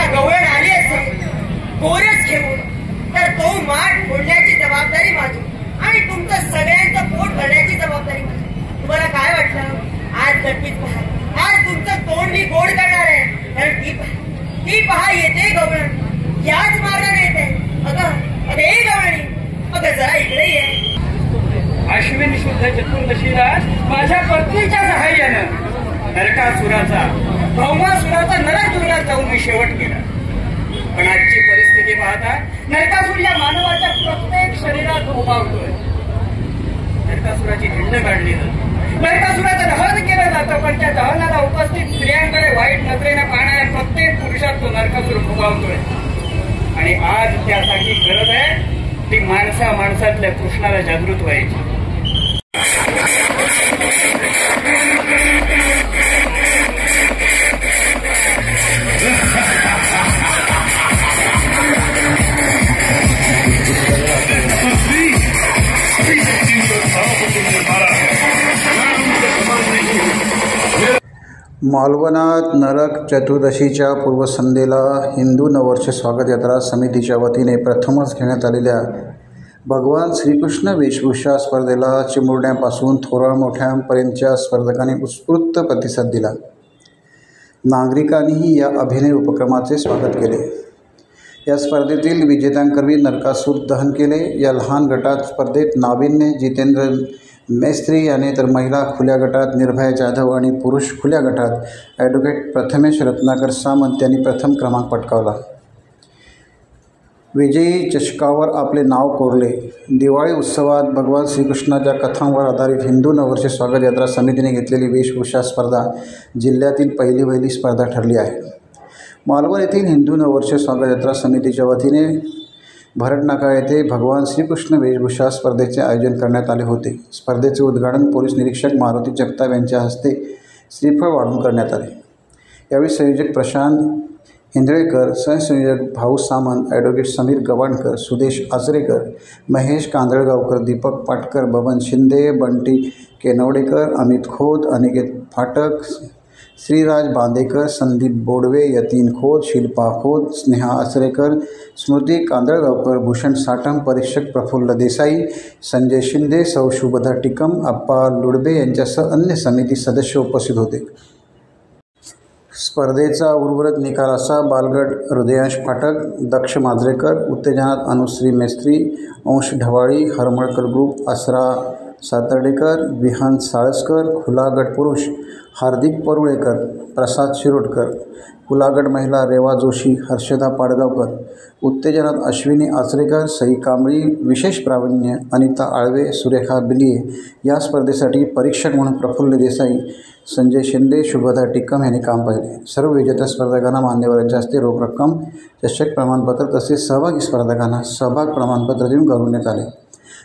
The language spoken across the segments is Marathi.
गवळण आली असेल गोरस घेऊन तर तो माठ फोडण्याची जबाबदारी माझी आणि तुमचं सगळ्यांचं पोट भरण्याची जबाबदारी माझी। तुम्हाला काय वाटलं आज गणपीत पहा, आज तुमचं तोंड मी गोड करणार आहे, कारण ती पहा येते गवळण, याच मार्गाने येते। अगं हे गवळणी, अगं जरा इकडे ये। अश्विन शुद्ध चतुर्दशीला माझ्या पत्नीच्या सहाय्यानं नरकासुराचा भौमासुराचा नरक दुर्गात जाऊन मी शेवट केला। पण आजची परिस्थिती पाहता नरकासुर या मानवाच्या प्रत्येक शरीरात उभावतोय। नरकासुराची खिंड काढली जाते, नरकासुराचं दहन केलं जातं, पण त्या दहनाला उपस्थित स्त्रियांकडे वाईट नजरेने पाहणाऱ्या प्रत्येक पुरुषात तो नरकासुर उभावतोय। आणि आज त्यासाठी गरज आहे ती माणसातल्या कृष्णाला जागृत व्हायची। मालवणात नरक चतुर्दशीच्या पूर्वसंध्येला हिंदू नववर्ष स्वागत यात्रा समितीच्या वतीने प्रथमच घेण्यात आलेल्या भगवान श्रीकृष्ण वेशभूषा स्पर्धेला चिमुरड्यांपासून थोराड मोठ्यांपर्यंतच्या स्पर्धकांनी उत्स्फूर्त प्रतिसाद दिला। नागरिकांनीही या अभिनय उपक्रमाचे स्वागत केले। या स्पर्धेतील विजेत्यांकरवी नरकासूर दहन केले। या लहान गटात स्पर्धेत नाविन्य जितेंद्र मेस्त्री याने, तर महिला खुल्या गटात निर्भया जाधव आणि पुरुष खुल्या गटात ॲडव्होकेट प्रथमेश रत्नाकर सामंत यांनी प्रथम क्रमांक पटकावला। विजयी चषकावर आपले नाव कोरले। दिवाळी उत्सवात भगवान श्रीकृष्णाच्या कथांवर आधारित हिंदू नववर्ष स्वागत यात्रा समितीने घेतलेली वेशभूषा स्पर्धा जिल्ह्यातील पहिली स्पर्धा ठरली आहे। मालवण येथील हिंदू नववर्ष स्वागत यात्रा समितीच्या वतीने भरडनाका येथे भगवान श्रीकृष्ण वेशभूषा स्पर्धेचे आयोजन करण्यात आले होते। स्पर्धेचे उद्घाटन पोलीस निरीक्षक मारुती जगताप यांच्या हस्ते श्रीफळ वाढून करण्यात आले। यावेळी संयोजक प्रशांत हिंदळेकर, सहसंयोजक भाऊ सामंत, ॲडव्होकेट समीर गवाणकर, सुदेश आचरेकर, महेश कांदळगावकर, दीपक पाटकर, बबन शिंदे, बंटी केनवडेकर, अमित खोत, अनिकेत फाटक, श्रीराज बांदेकर, संदीप बोडवे, यतीन खोत, शिल्पा खोत, स्नेहा आचरेकर, स्मृती कांदळगावकर, भूषण साटम, परीक्षक प्रफुल्ल देसाई, संजय शिंदे, सौ शुभदा टिकम, अप्पा लुडबे यांच्यासह अन्य समिती सदस्य उपस्थित होते। स्पर्धेचा उर्वरित निकाल असा: बालगट हृदयांश फाटक, दक्ष मांजरेकर, उत्तेजनात अनुश्री मेस्त्री, अंश ढवाळी, हरमळकर ग्रुप, आसरा सातर्डेकर, विहान साळसकर, खुला गट पुरुष हार्दिक परुळेकर, प्रसाद शिरोडकर, खुला गट महिला रेवा जोशी, हर्षदा पाडगावकर, उत्तेजनात अश्विनी आचरेकर, सई कांबळी, विशेष प्रावीण्य अनिता आळवे, सुरेखा बिलिये। या स्पर्धेसाठी परीक्षक म्हणून प्रफुल्ल देसाई, संजय शिंदे, शुभदा टिकम यांनी काम पाहिले। सर्व विजेत्या स्पर्धकांना मान्यवरांच्या हस्ते रोख रक्कम, चषक, प्रमाणपत्र तसेच सहभागी स्पर्धकांना सहभाग प्रमाणपत्र देऊन गौरवण्यात आले।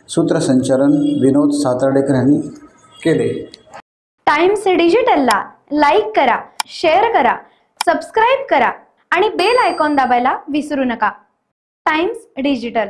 सूत्रसंचालन विनोद सातर्डेकर यांनी केले। टाइम्स डिजिटलला लाईक करा, शेअर करा, सबस्क्राईब करा आणि बेल आयकॉन दाबायला विसरू नका। Times digital.